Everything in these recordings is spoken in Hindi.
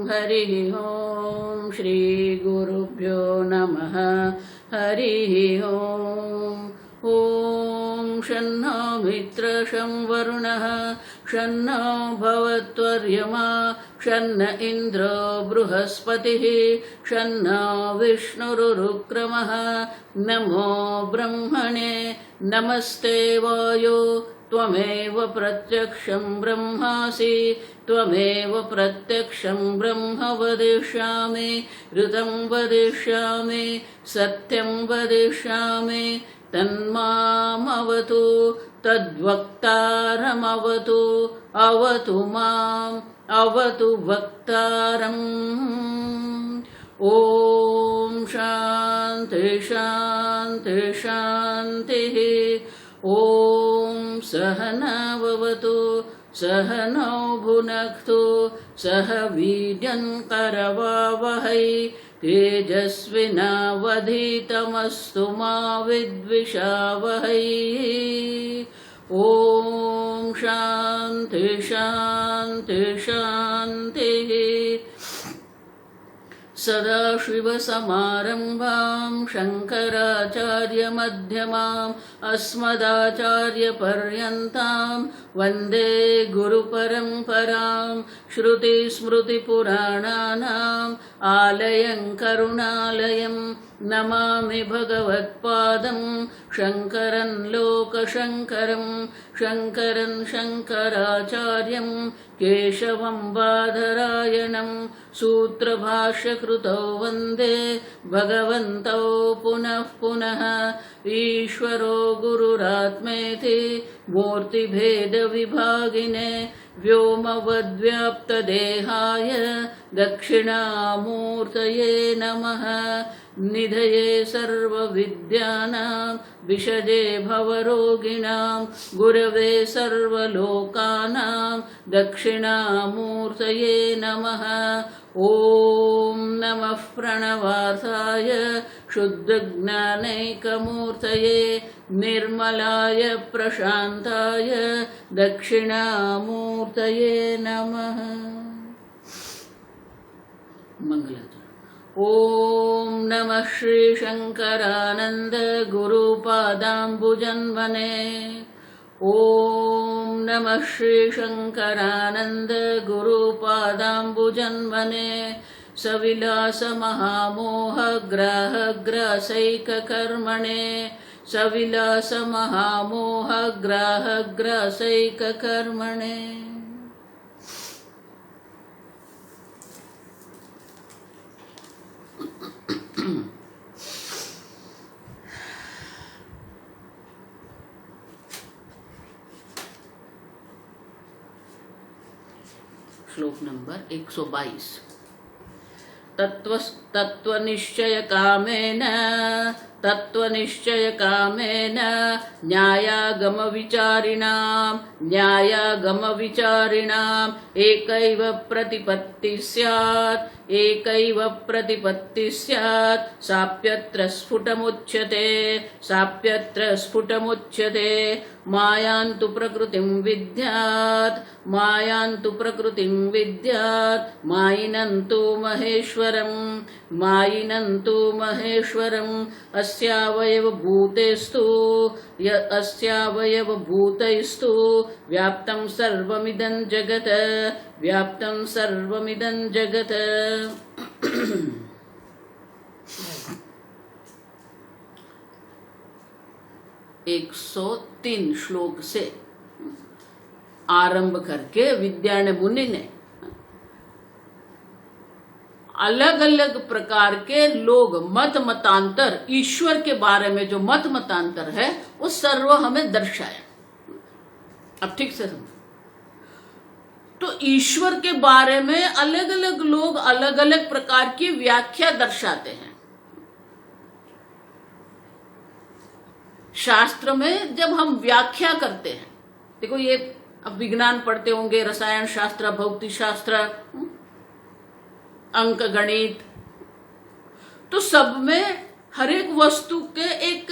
हरिः ओम् श्री गुरुभ्यो नमः हरिः ओम् ॐ शन्नो मित्रः शं वरुणः शन्नो भवत्वर्यमा शन्न इन्द्रो बृहस्पतिः शन्नो विष्णुरुक्रमः नमो ब्रह्मणे नमस्ते वायो त्वमेव प्रत्यक्षं ब्रह्मासि त्वमेव प्रत्यक्षं ब्रह्म वदिष्यामि ऋतं वदिष्यामि सत्यं वदिष्यामि तन्मामवतु तद्वक्तारमवतु अवतु माम् अवतु वक्तारम् ॐ शान्ति शान्ति शान्तिः ॐ सहनाववतु सहनौ भुनक्तु सह वीर्यं करवावहै तेजस्विनावधीतमस्तु मा विद्विषावहै ॐ शान्ति शान्ति शान्तिः सदाशिवसमारम्भां शङ्कराचार्यमध्यमाम् अस्मदाचार्यपर्यन्तां वन्दे गुरुपरम्परां श्रुतिस्मृतिपुराणानाम् आलयं करुणालयं नमामि भगवत्पादं शङ्करं लोकशङ्करं शङ्करं शङ्कराचार्यं केशवं बादरायणं सूत्रभाष्यकृतौ वन्दे भगवन्तौ पुनः पुनः ईश्वरो गुरुरात्मेति मूर्तिभेदविभागिने व्योमवद्व्याप्तदेहाय दक्षिणामूर्तये नमः निधये सर्वविद्यानां विषजे भवरोगिणां गुरवे सर्वलोकानां दक्षिणामूर्तये नमः ॐ नमः प्रणवार्थाय शुद्धज्ञानैकमूर्तये निर्मलाय प्रशान्ताय दक्षिणामूर्तये नमः मंगलाचरण। ॐ नमः श्री शंकरानंद गुरुपादाम्बुजन्मने ॐ नमः श्री शंकरानंद गुरुपादाम्बुजन्मने सविलास महामोह ग्राह ग्रासैककर्मणे सविलास महामोह ग्राह ग्रासैककर्मणे श्लोक नंबर 122 तत्वनिश्चय कामेन न्यायागमविचारिणाम् एकैव प्रतिपत्तिः स्यात् साप्यत्र स्फुटमुच्यते मायान्तु प्रकृतिं विद्यात् मायिनन्तु महेश्वरम् अस्यावयवभूतैस्तु व्याप्तं सर्वमिदं जगत् 103 श्लोक से आरंभ करके विद्यारण्य मुनि ने अलग अलग प्रकार के लोग मतांतर ईश्वर के बारे में जो मतांतर है वो सर्व हमें दर्शाया। अब ठीक से समझो, तो ईश्वर के बारे में अलग अलग लोग अलग अलग प्रकार की व्याख्या दर्शाते हैं। शास्त्र में जब हम व्याख्या करते हैं, देखो ये अब विज्ञान पढ़ते होंगे, रसायन शास्त्र, भौतिक शास्त्र, अंक गणित, तो सब में हर एक वस्तु के एक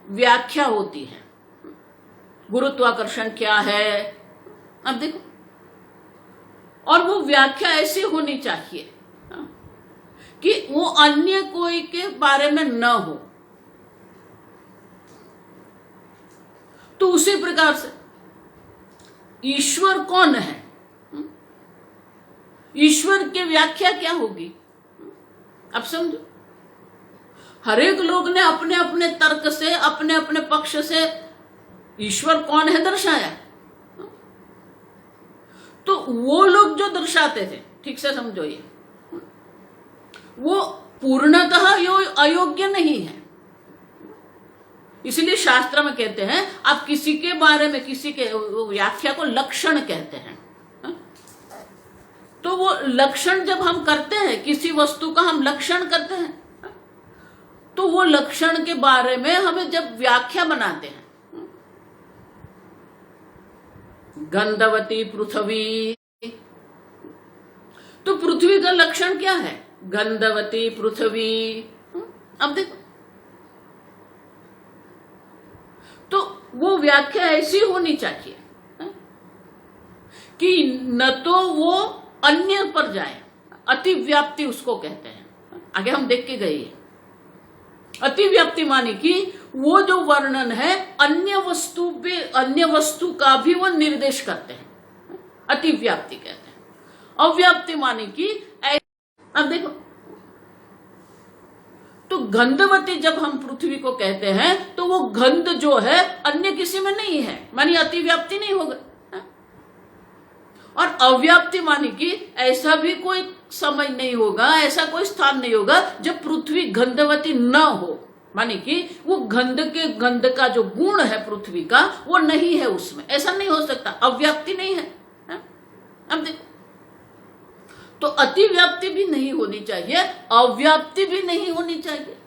व्याख्या होती है। गुरुत्वाकर्षण क्या है, अब देखो, और वो व्याख्या ऐसी होनी चाहिए कि वो अन्य कोई के बारे में न हो। तो उसी प्रकार से ईश्वर कौन है, ईश्वर की व्याख्या क्या होगी, अब समझो। हर एक लोग ने अपने अपने तर्क से, अपने अपने पक्ष से ईश्वर कौन है दर्शाया। तो वो लोग जो दर्शाते थे, ठीक से समझो, ये वो पूर्णतः अयोग्य नहीं है। इसलिए शास्त्र में कहते हैं आप किसी के बारे में, किसी के व्याख्या को लक्षण कहते हैं। तो वो लक्षण जब हम करते हैं, किसी वस्तु का हम लक्षण करते हैं, तो वो लक्षण के बारे में हमें जब व्याख्या बनाते हैं, गंधवती पृथ्वी, तो पृथ्वी का लक्षण क्या है, गंधवती पृथ्वी। अब देखो, तो वो व्याख्या ऐसी होनी चाहिए कि न तो वो अन्य पर जाए, अतिव्याप्ति उसको कहते हैं। आगे हम देख के गए, अतिव्याप्ति मानी कि वो जो वर्णन है अन्य वस्तु पे, अन्य वस्तु का भी वो निर्देश करते हैं, अतिव्याप्ति कहते हैं। अव्याप्ति मानी कि अब देखो, तो गंधवती जब हम पृथ्वी को कहते हैं तो वो गंध जो है अन्य किसी में नहीं है, मानी अतिव्याप्ति नहीं होगा। और अव्याप्ति मानी कि ऐसा भी कोई समय नहीं होगा, ऐसा कोई स्थान नहीं होगा जब पृथ्वी गंधवती न हो, मानी कि वो गंध का जो गुण है पृथ्वी का वो नहीं है उसमें, ऐसा नहीं हो सकता, अव्याप्ति नहीं है। अब देखो, तो अतिव्याप्ति भी नहीं होनी चाहिए, अव्याप्ति भी नहीं होनी चाहिए,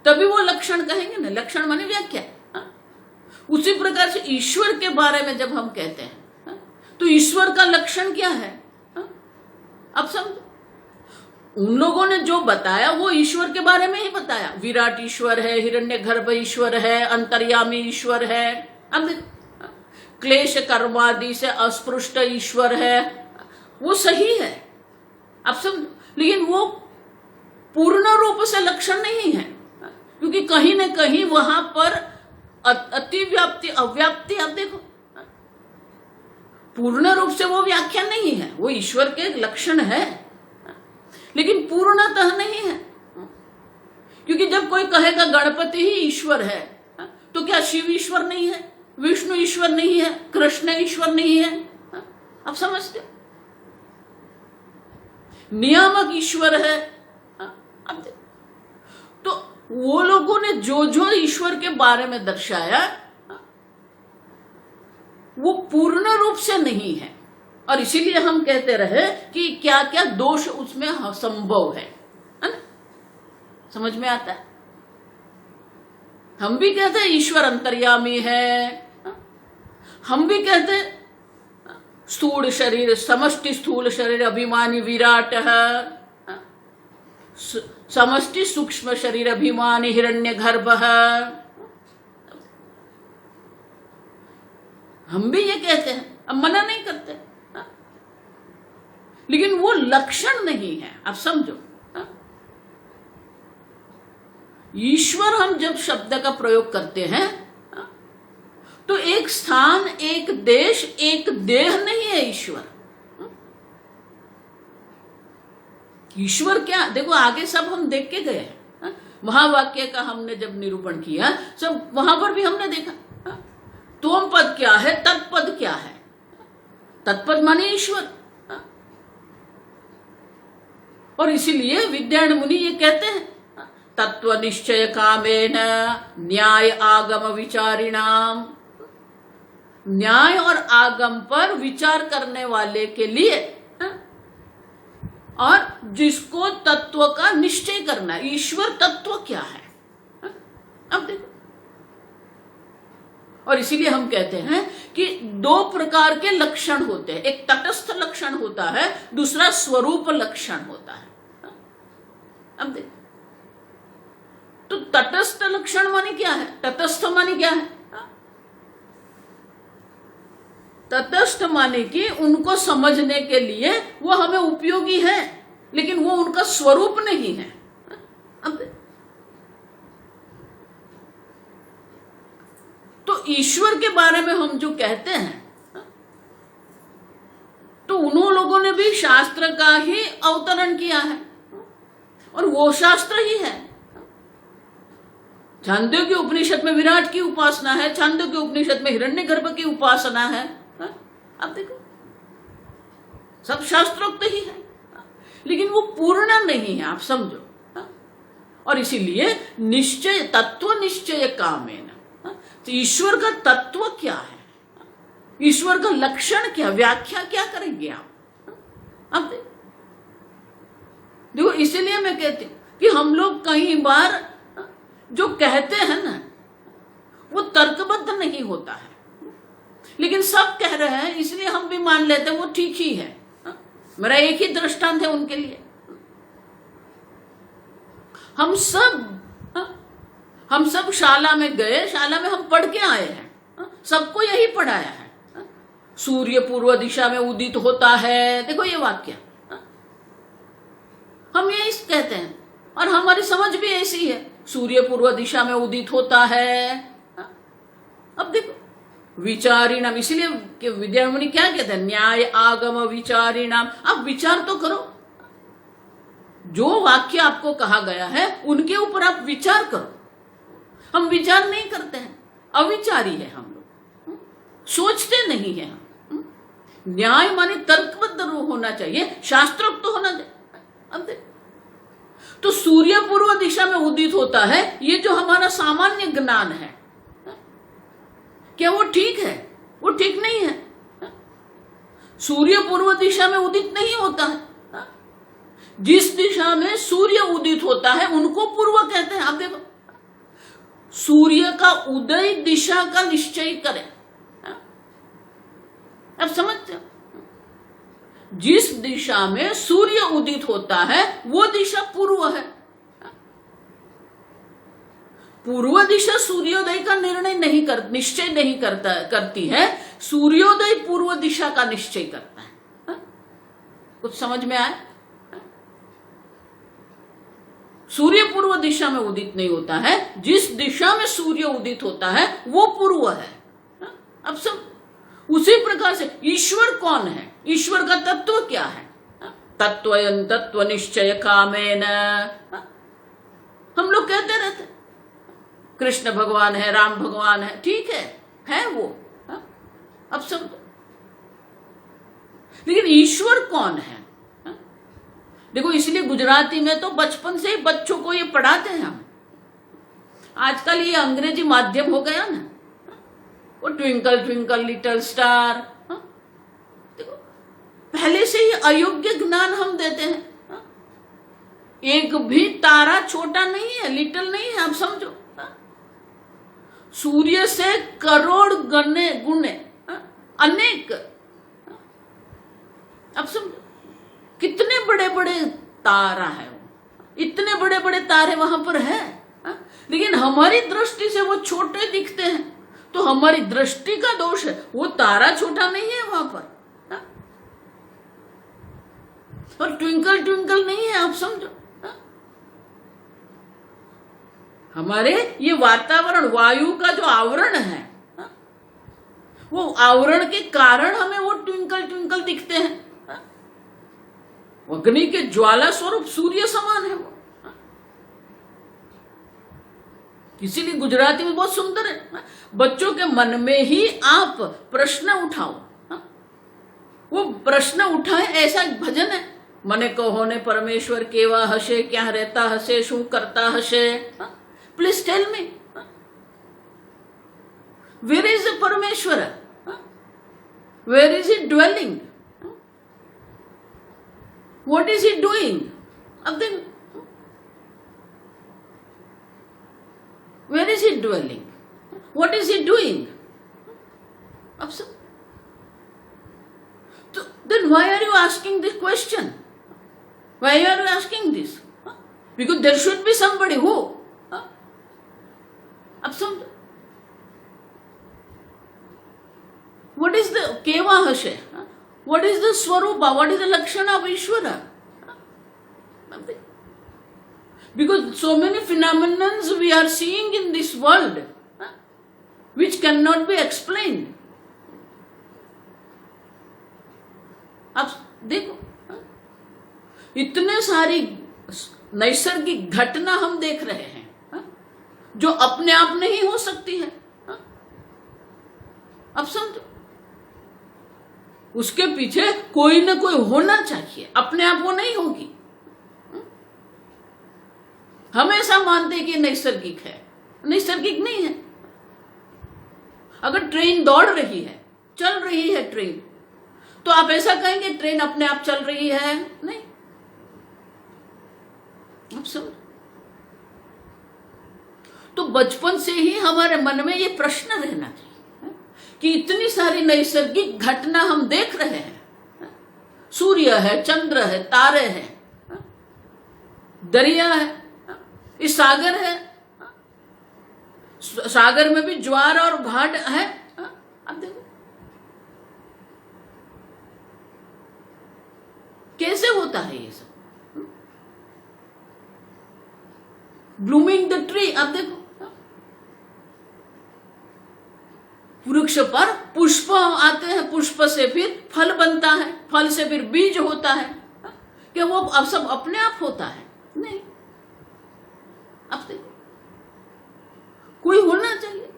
तभी वो लक्षण कहेंगे ना। लक्षण माने व्याख्या। उसी प्रकार से ईश्वर के बारे में जब हम कहते हैं तो ईश्वर का लक्षण क्या है, अब समझो। उन लोगों ने जो बताया वो ईश्वर के बारे में ही बताया, विराट ईश्वर है, हिरण्यगर्भ ईश्वर है, अंतर्यामी ईश्वर है। अब क्लेश कर्मादि से अस्पृष्ट ईश्वर है, वो सही है, अब समझो। लेकिन वो पूर्ण रूप से लक्षण नहीं है, क्योंकि कहीं न कहीं वहां पर अतिव्याप्ति, अव्याप्ति, अब देखो, पूर्ण रूप से वो व्याख्या नहीं है, वो ईश्वर के लक्षण है लेकिन पूर्णतः नहीं है। क्योंकि जब कोई कहेगा गणपति ही ईश्वर है, तो क्या शिव ईश्वर नहीं है, विष्णु ईश्वर नहीं है, कृष्ण ईश्वर नहीं है, आप समझते हो। नियामक ईश्वर है। अब तो वो लोगों ने जो जो ईश्वर के बारे में दर्शाया वो पूर्ण रूप से नहीं है, और इसीलिए हम कहते रहे कि क्या क्या दोष उसमें संभव है ना? समझ में आता है। हम भी कहते हैं ईश्वर अंतर्यामी है, हम भी कहते हैं स्थूल शरीर, समष्टि स्थूल शरीर अभिमानी विराट है, समष्टि सूक्ष्म शरीर अभिमानी हिरण्यगर्भ है, हम भी ये कहते हैं, अब मना नहीं करते, लेकिन वो लक्षण नहीं है, अब समझो। ईश्वर हम जब शब्द का प्रयोग करते हैं तो एक स्थान, एक देश, एक देह नहीं है ईश्वर। ईश्वर क्या, देखो आगे सब हम देख के गए, महावाक्य का हमने जब निरूपण किया सब वहां पर भी हमने देखा त्वम पद क्या है, तत्पद क्या है। तत्पद माने ईश्वर, और इसीलिए विद्यायन मुनि ये कहते हैं तत्व निश्चय कामेन न्याय आगम विचारिणाम, न्याय और आगम पर विचार करने वाले के लिए, और जिसको तत्व का निश्चय करना है, ईश्वर तत्व क्या है। अब देखो, और इसीलिए हम कहते हैं कि दो प्रकार के लक्षण होते हैं, एक तटस्थ लक्षण होता है, दूसरा स्वरूप लक्षण होता है। अब देखो, तो तटस्थ लक्षण माने क्या है, तटस्थ माने क्या है, तटस्थ माने कि उनको समझने के लिए वो हमें उपयोगी है, लेकिन वो उनका स्वरूप नहीं है। अब तो ईश्वर के बारे में हम जो कहते हैं, तो उन लोगों ने भी शास्त्र का ही अवतरण किया है और वो शास्त्र ही है। छांदोग्य उपनिषद में विराट की उपासना है, छांदोग्य उपनिषद में हिरण्यगर्भ की उपासना है। अब देखो सब शास्त्रोक्त ही है, लेकिन वो पूर्ण नहीं है, आप समझो। और इसीलिए निश्चय, तत्व निश्चय कामेन, तो ईश्वर का तत्व क्या है, ईश्वर का लक्षण क्या, व्याख्या क्या करेंगे आप। अब देखो इसीलिए मैं कहती हूं कि हम लोग कई बार जो कहते हैं ना वो तर्कबद्ध नहीं होता है, लेकिन सब कह रहे हैं इसलिए हम भी मान लेते हैं वो ठीक ही है। मेरा एक ही दृष्टांत है उनके लिए। हम सब शाला में गए, शाला में हम पढ़ के आए हैं, सबको यही पढ़ाया है। सूर्य पूर्व दिशा में उदित होता है, देखो ये वाक्य हम यही कहते हैं और हमारी समझ भी ऐसी है, सूर्य पूर्व दिशा में उदित होता है। अब देखो विचारिणाम, इसलिए विद्यारण्य क्या कहते हैं, न्याय आगम विचारिणाम। आप विचार तो करो, जो वाक्य आपको कहा गया है उनके ऊपर आप विचार करो। हम विचार नहीं करते हैं, अविचारी है हम लोग, सोचते नहीं है हम। न्याय माने तर्कबद्ध होना चाहिए, शास्त्रोक्त तो होना चाहिए। अब देखो तो सूर्य पूर्व दिशा में उदित होता है, ये जो हमारा सामान्य ज्ञान है, क्या वो ठीक है? वो ठीक नहीं है। सूर्य पूर्व दिशा में उदित नहीं होता है। जिस दिशा में सूर्य उदित होता है उनको पूर्व कहते हैं। आप देखो सूर्य का उदय दिशा का निश्चय करें, अब समझते हो, जिस दिशा में सूर्य उदित होता है वो दिशा पूर्व है। पूर्व दिशा सूर्योदय का निश्चय नहीं करती है, सूर्योदय पूर्व दिशा का निश्चय करता है। कुछ समझ में आया? सूर्य पूर्व दिशा में उदित नहीं होता है, जिस दिशा में सूर्य उदित होता है वो पूर्व है। अब सब उसी प्रकार से ईश्वर कौन है, ईश्वर का तत्व क्या है, तत्वयन तत्व निश्चय कामेन। हम लोग कहते रहते कृष्ण भगवान है, राम भगवान है, ठीक है वो। अब सब, लेकिन ईश्वर कौन है? देखो इसलिए गुजराती में तो बचपन से ही बच्चों को ये पढ़ाते हैं हम। आजकल ये अंग्रेजी माध्यम हो गया ना, वो ट्विंकल ट्विंकल लिटिल स्टार। देखो पहले से ही अयोग्य ज्ञान हम देते हैं। एक भी तारा छोटा नहीं है, लिटिल नहीं है, आप समझो। सूर्य से करोड़ गुने अनेक, अब समझो कितने बड़े बड़े तारा है, इतने बड़े बड़े तारे वहां पर है, लेकिन हमारी दृष्टि से वो छोटे दिखते हैं, तो हमारी दृष्टि का दोष है। वो तारा छोटा नहीं है वहां पर, और ट्विंकल ट्विंकल नहीं है, आप समझो। हमारे ये वातावरण, वायु का जो आवरण है, वो आवरण के कारण हमें वो ट्विंकल ट्विंकल दिखते हैं। अग्नि के ज्वाला स्वरूप सूर्य समान है वो। इसीलिए गुजराती में बहुत सुंदर है, बच्चों के मन में ही आप प्रश्न उठाओ। वो प्रश्न उठाए, ऐसा भजन है, मने कहो ने परमेश्वर केवा हशे, क्या रहता हशे, शू करता हशे। Please tell me, where is the Parmeshwar, where is he dwelling, what is he doing? अब then where is he dwelling? What is he doing? अब सब, तो then why are you asking this question? Why are you asking this? Because there should be somebody who, अब सब, what is the keva hashe? What is the swarupa? What is the lakshana of Ishvara? Because so many phenomena we are seeing in this world, which cannot be explained. अब देखो, इतने सारी नैसर्गिक घटना हम देख रहे हैं जो अपने आप नहीं हो सकती है। अब समझो, उसके पीछे कोई ना कोई होना चाहिए, अपने आप वो नहीं होगी। हमेशा मानते हैं कि नैसर्गिक है, नैसर्गिक नहीं है। अगर ट्रेन दौड़ रही है, चल रही है ट्रेन, तो आप ऐसा कहेंगे ट्रेन अपने आप चल रही है? नहीं। आप समझ, तो बचपन से ही हमारे मन में ये प्रश्न रहना चाहिए कि इतनी सारी नैसर्गिक घटना हम देख रहे हैं, सूर्य है, चंद्र है, तारे हैं, दरिया है, इस सागर है, सागर में भी ज्वार और भाट है। अब देखो कैसे होता है ये सब। ब्लूमिंग द ट्री, अब देखो वृक्ष पर पुष्प आते हैं, पुष्प से फिर फल बनता है, फल से फिर बीज होता है। क्या वो अब सब अपने आप होता है? नहीं। अब देखो, कोई होना चाहिए।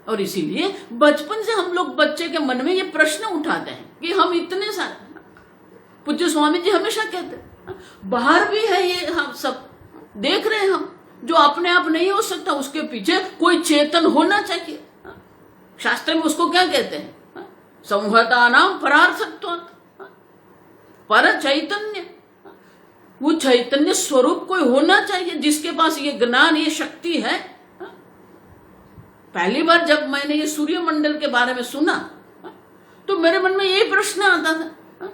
और इसीलिए बचपन से हम लोग बच्चे के मन में ये प्रश्न उठाते हैं कि हम इतने सारे, पूज्य स्वामी जी हमेशा कहते हैं बाहर भी है ये, हम सब देख रहे हैं, हम जो अपने आप नहीं हो सकता, उसके पीछे कोई चेतन होना चाहिए। शास्त्र में उसको क्या कहते हैं? संहतानाम परार्थत्व, पर चैतन्य। वो चैतन्य स्वरूप कोई होना चाहिए जिसके पास ये ज्ञान, ये शक्ति है। पहली बार जब मैंने ये सूर्य मंडल के बारे में सुना तो मेरे मन में यही प्रश्न आता था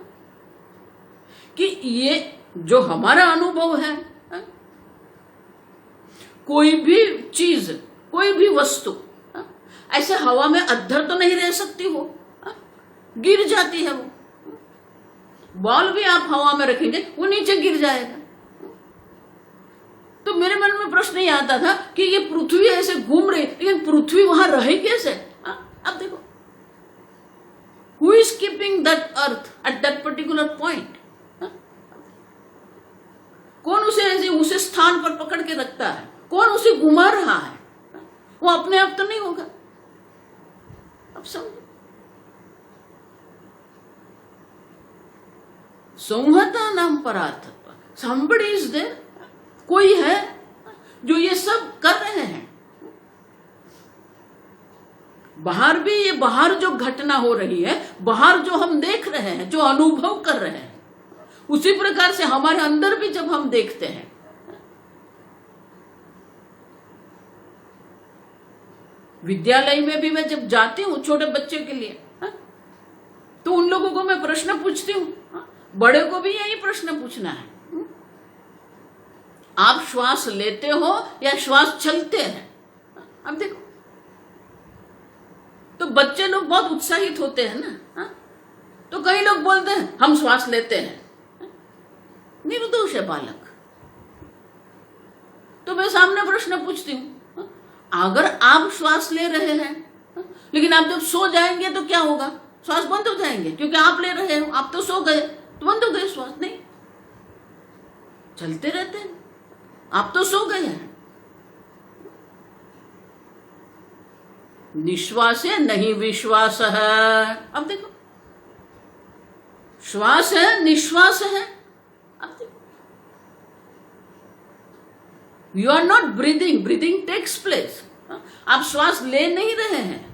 कि ये जो हमारा अनुभव है, कोई भी चीज, कोई भी वस्तु ऐसे हवा में अद्धर तो नहीं रह सकती, वो गिर जाती है। वो बॉल भी आप हवा में रखेंगे, वो नीचे गिर जाएगा। तो मेरे मन में प्रश्न ये आता था कि ये पृथ्वी ऐसे घूम रही, लेकिन पृथ्वी वहां रहे कैसे? अब देखो, who is keeping that earth at that particular point? कौन उसे ऐसे उसे स्थान पर पकड़ के रखता है? कौन उसे घुमा रहा है? वो अपने आप तो नहीं होगा। अब समझो, संहता नाम परार्थत्व, somebody is there, कोई है जो ये सब कर रहे हैं। बाहर भी, ये बाहर जो घटना हो रही है, बाहर जो हम देख रहे हैं, जो अनुभव कर रहे हैं, उसी प्रकार से हमारे अंदर भी जब हम देखते हैं, विद्यालय में भी मैं जब जाती हूँ छोटे बच्चे के लिए, तो उन लोगों को मैं प्रश्न पूछती हूँ, बड़े को भी यही प्रश्न पूछना है, आप श्वास लेते हो या श्वास चलते हैं? अब देखो, तो बच्चे लोग बहुत उत्साहित होते हैं ना। तो कई लोग बोलते हैं हम श्वास लेते हैं, निर्दोष है बालक। तो मैं सामने प्रश्न पूछती हूं, अगर आप श्वास ले रहे हैं, लेकिन आप जब सो जाएंगे तो क्या होगा? श्वास बंद हो जाएंगे, क्योंकि आप ले रहे हो, आप तो सो गए तो बंद हो गए श्वास। नहीं, चलते रहते हैं, आप तो सो गए हैं। निश्वास है, नहीं विश्वास है। अब देखो, श्वास है, निश्वास है। अब देखो, you are not breathing, breathing takes place. आप श्वास ले नहीं रहे हैं,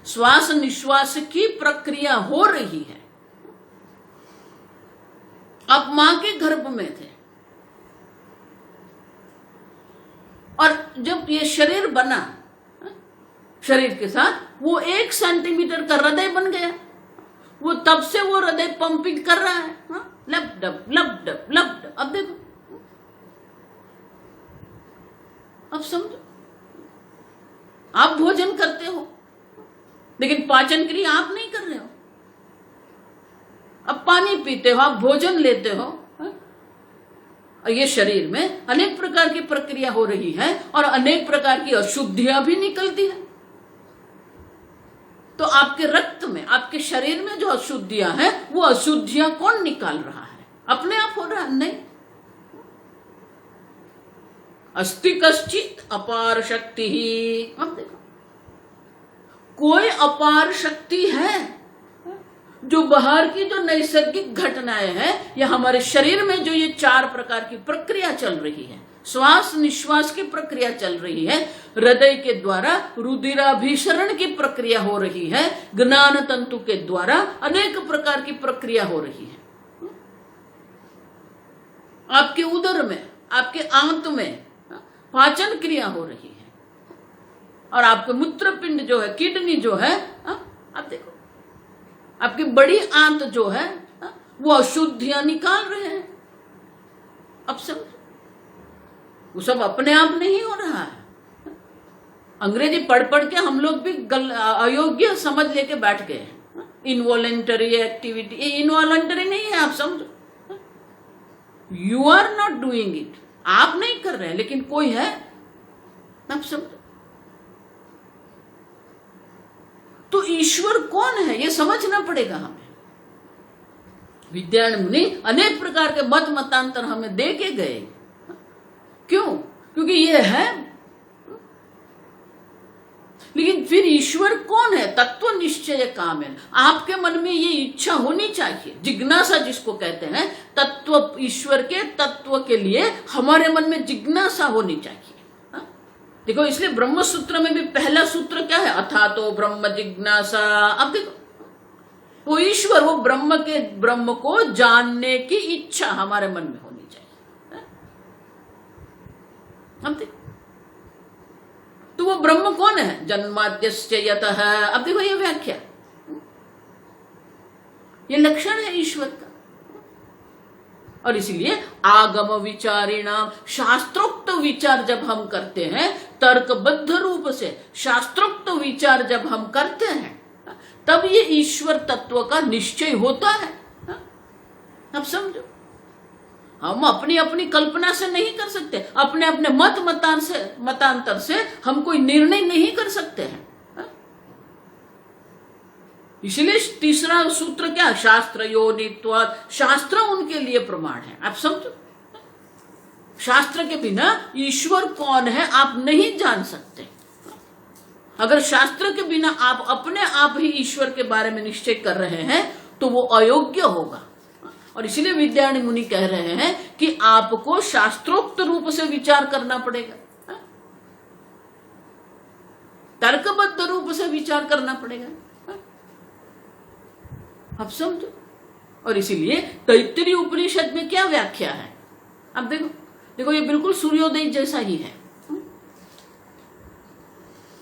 श्वास निश्वास की प्रक्रिया हो रही है। आप मां के गर्भ में थे, और जब ये शरीर बना, शरीर के साथ वो 1 सेंटीमीटर का हृदय बन गया। वो तब से वो हृदय पंपिंग कर रहा है, लब डब लब डब लब डब। अब देखो, अब समझो, आप भोजन करते हो लेकिन पाचन क्रिया आप नहीं कर रहे हो। अब पानी पीते हो, आप भोजन लेते हो, और ये शरीर में अनेक प्रकार की प्रक्रिया हो रही है और अनेक प्रकार की अशुद्धियां भी निकलती है। तो आपके रक्त में, आपके शरीर में जो अशुद्धियां हैं, वो अशुद्धियां कौन निकाल रहा है? अपने आप हो रहा है? नहीं। अस्ति कश्चित अपार शक्ति ही। अब देखो, कोई अपार शक्ति है जो बाहर की जो नैसर्गिक घटनाएं हैं या हमारे शरीर में जो ये 4 प्रकार की प्रक्रिया चल रही है, श्वास निश्वास की प्रक्रिया चल रही है, हृदय के द्वारा रुधिराभिसरण की प्रक्रिया हो रही है, ज्ञान तंतु के द्वारा अनेक प्रकार की प्रक्रिया हो रही है, आपके उदर में, आपके आंत में पाचन क्रिया हो रही है, और आपके मूत्रपिंड जो है, किडनी जो है, आप देखो, आपकी बड़ी आंत जो है वो अशुद्धियां निकाल रहे हैं। अब समझो, वो सब अपने आप नहीं हो रहा है। अंग्रेजी पढ़ पढ़ के हम लोग भी अयोग्य समझ लेके बैठ गए हैं। इनवॉलेंटरी एक्टिविटी, ये इनवॉलेंटरी नहीं है, आप समझो। You are not doing it, आप नहीं कर रहे हैं, लेकिन कोई है, आप समझो। तो ईश्वर कौन है ये समझना पड़ेगा हमें। विद्यारण्य मुनि अनेक प्रकार के मत मतांतर हमें दे के गए। क्यों? क्योंकि ये है। लेकिन फिर ईश्वर कौन है? तत्व निश्चय काम है। आपके मन में ये इच्छा होनी चाहिए, जिज्ञासा जिसको कहते हैं, तत्व, ईश्वर के तत्व के लिए हमारे मन में जिज्ञासा होनी चाहिए। देखो, इसलिए ब्रह्म सूत्र में भी पहला सूत्र क्या है? अथा तो ब्रह्म जिज्ञासा। अब देखो, वो ईश्वर, वो ब्रह्म को जानने की इच्छा हमारे मन में होनी चाहिए। अब देखो, तो वो ब्रह्म कौन है? जन्माद्यस्य यतः। अब देखो ये व्याख्या, ये लक्षण है ईश्वर का। और इसीलिए आगम विचारिणाम, शास्त्रोक्त विचार जब हम करते हैं, तर्कबद्ध रूप से शास्त्रोक्त विचार जब हम करते हैं, तब ये ईश्वर तत्व का निश्चय होता है। अब समझो, हम अपनी अपनी कल्पना से नहीं कर सकते, अपने अपने मतांतर से हम कोई निर्णय नहीं कर सकते हैं। इसलिए तीसरा सूत्र क्या? शास्त्र योनित्वात्। शास्त्र उनके लिए प्रमाण है। आप समझो, शास्त्र के बिना ईश्वर कौन है आप नहीं जान सकते। अगर शास्त्र के बिना आप अपने आप ही ईश्वर के बारे में निश्चय कर रहे हैं तो वो अयोग्य होगा। और इसलिए विद्यारण्य मुनि कह रहे हैं कि आपको शास्त्रोक्त रूप से विचार करना पड़ेगा, तर्कबद्ध रूप से विचार करना पड़ेगा। अब समझो। और इसीलिए तैत्तिरीय उपनिषद में क्या व्याख्या है? अब देखो, देखो ये बिल्कुल सूर्योदय जैसा ही है।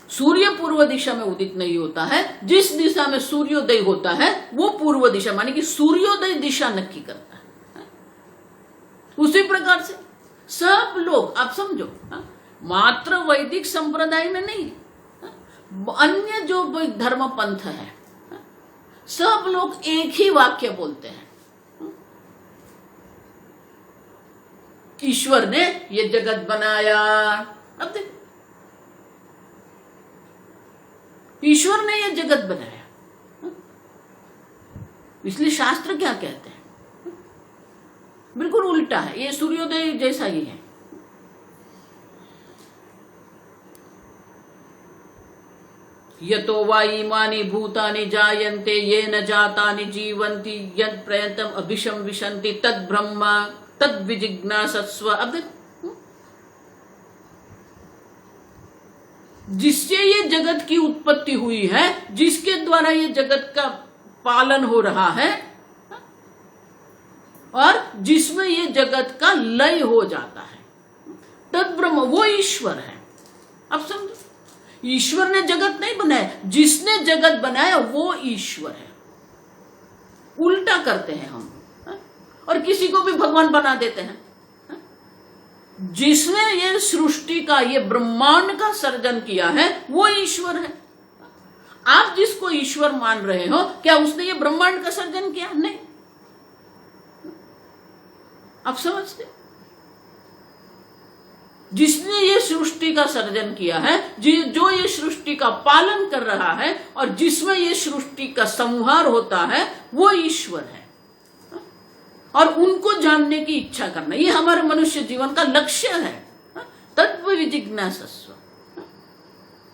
सूर्य पूर्व दिशा में उदित नहीं होता है, जिस दिशा में सूर्योदय होता है वो पूर्व दिशा, माने कि सूर्योदय दिशा नक्की करता है। उसी प्रकार से सब लोग, आप समझो, मात्र वैदिक संप्रदाय में नहीं, अन्य जो धर्म पंथ है, सब लोग एक ही वाक्य बोलते हैं, ईश्वर ने ये जगत बनाया। अब देखो, ईश्वर ने ये जगत बनाया। इसलिए शास्त्र क्या कहते हैं? बिल्कुल उल्टा है, ये सूर्योदय जैसा ही है। यतो वा इमानि भूतानि जायन्ते येन जातानि जीवन्ति यत् प्रयतम अभिशम विशन्ति तद ब्रह्म तद विजिज्ञासस्व। अब देखो, जिससे ये जगत की उत्पत्ति हुई है, जिसके द्वारा ये जगत का पालन हो रहा है, और जिसमें ये जगत का लय हो जाता है, तद ब्रह्म, वो ईश्वर है। अब समझो, ईश्वर ने जगत नहीं बनाया, जिसने जगत बनाया वो ईश्वर है। उल्टा करते हैं हम, और किसी को भी भगवान बना देते हैं। जिसने ये सृष्टि का, ये ब्रह्मांड का सर्जन किया है वो ईश्वर है। आप जिसको ईश्वर मान रहे हो, क्या उसने ये ब्रह्मांड का सर्जन किया? नहीं। आप समझते? जिसने ये सृष्टि का सर्जन किया है, जो ये सृष्टि का पालन कर रहा है और जिसमें ये सृष्टि का संहार होता है, वो ईश्वर है। और उनको जानने की इच्छा करना, ये हमारे मनुष्य जीवन का लक्ष्य है। तत्व विजिज्ञासस्व।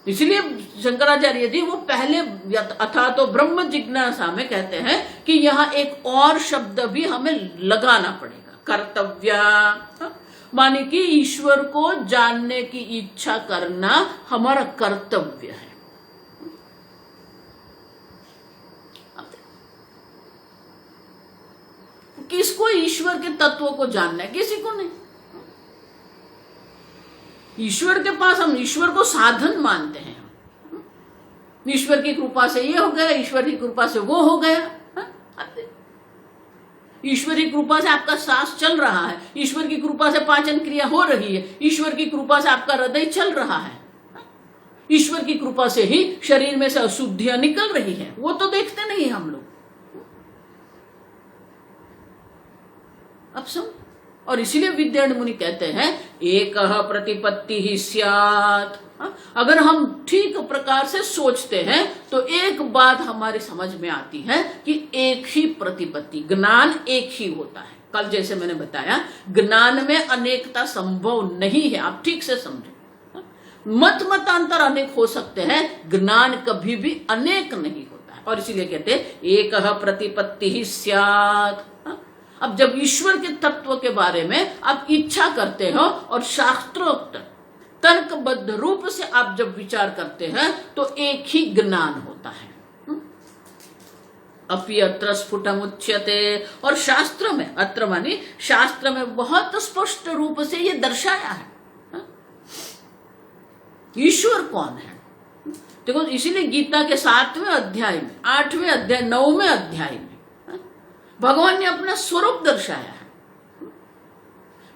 इसलिए शंकराचार्य जी वो पहले अथा तो ब्रह्म जिज्ञासा में कहते हैं कि यहाँ एक और शब्द भी हमें लगाना पड़ेगा, कर्तव्य। माने कि ईश्वर को जानने की इच्छा करना हमारा कर्तव्य है। किसको ईश्वर के तत्वों को जानना है? किसी को नहीं। ईश्वर के पास हम ईश्वर को साधन मानते हैं। ईश्वर की कृपा से ये हो गया, ईश्वर की कृपा से वो हो गया। ईश्वर की कृपा से आपका सांस चल रहा है, ईश्वर की कृपा से पाचन क्रिया हो रही है, ईश्वर की कृपा से आपका हृदय चल रहा है, ईश्वर की कृपा से ही शरीर में से अशुद्धियां निकल रही है। वो तो देखते नहीं हम लोग। अब समझ। और इसीलिए विद्यारण्य मुनि कहते हैं एकः प्रतिपत्ति ही स्यात्। अगर हम ठीक प्रकार से सोचते हैं तो एक बात हमारी समझ में आती है कि एक ही प्रतिपत्ति, ज्ञान एक ही होता है। कल जैसे मैंने बताया, ज्ञान में अनेकता संभव नहीं है। आप ठीक से समझो, मतांतर अनेक हो सकते हैं, ज्ञान कभी भी अनेक नहीं होता है। और इसीलिए कहते हैं एकः प्रतिपत्ति ही स्यात्। अब जब ईश्वर के तत्व के बारे में आप इच्छा करते हो और शास्त्रोक्त तर्कबद्ध रूप से आप जब विचार करते हैं तो एक ही ज्ञान होता है। अपि अत्र स्फुटम उच्यते। और शास्त्र में, अत्र मानी शास्त्र में बहुत स्पष्ट रूप से ये दर्शाया है ईश्वर कौन है। देखो, इसीलिए गीता के 7वें अध्याय में, 8वें अध्याय, 9वें अध्याय में भगवान ने अपना स्वरूप दर्शाया है।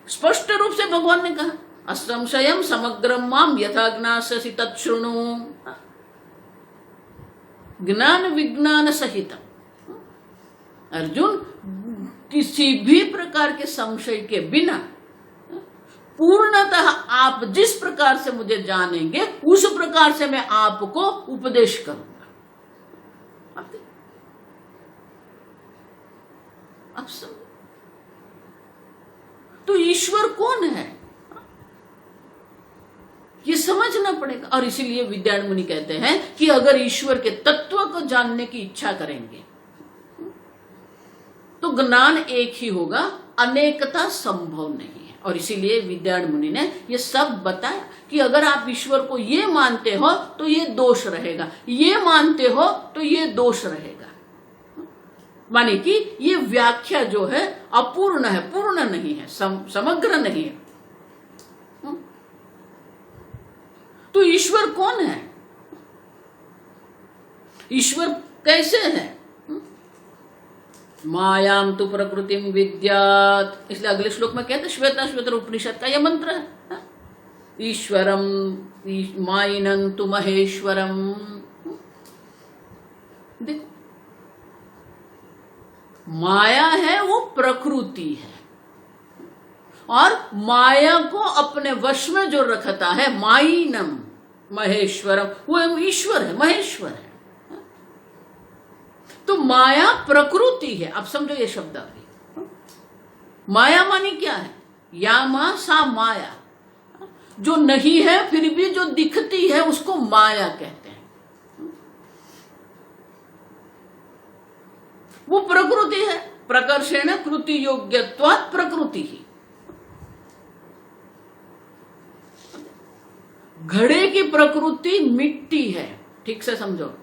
स्पष्ट रूप से भगवान ने कहा असंशयम समग्रम माम यथा ज्ञास्यसि तच्छृणु। ज्ञान विज्ञान सहितम। अर्जुन, किसी भी प्रकार के संशय के बिना पूर्णतः आप जिस प्रकार से मुझे जानेंगे उस प्रकार से मैं आपको उपदेश करूंगा। अब समझ। तो ईश्वर कौन है ये समझना पड़ेगा। और इसीलिए विद्यारण्य मुनि कहते हैं कि अगर ईश्वर के तत्व को जानने की इच्छा करेंगे तो ज्ञान एक ही होगा, अनेकता संभव नहीं है। और इसीलिए विद्यारण्य मुनि ने ये सब बताया कि अगर आप ईश्वर को ये मानते हो तो ये दोष रहेगा, ये मानते हो तो ये दोष रहेगा। माने कि ये व्याख्या जो है अपूर्ण है, पूर्ण नहीं है, समग्र नहीं है। तो ईश्वर कौन है? ईश्वर कैसे है? मायाम तु प्रकृतिम विद्यात्। इसलिए अगले श्लोक में कहते श्वेताश्वतर उपनिषद का यह मंत्र है। ईश्वरम मायिनं तु महेश्वरम। देखो, माया है वो प्रकृति है, और माया को अपने वश में जो रखता है मायिनं महेश्वरम, वो ईश्वर है, महेश्वर है। तो माया प्रकृति है। अब समझो ये शब्द अभी। माया मानी क्या है? या मा सा माया, जो नहीं है फिर भी जो दिखती है उसको माया कहते हैं। वो प्रकृति है। प्रकर्षेण कृति योग्यत्वात् प्रकृति ही। घड़े की प्रकृति मिट्टी है, ठीक से समझो।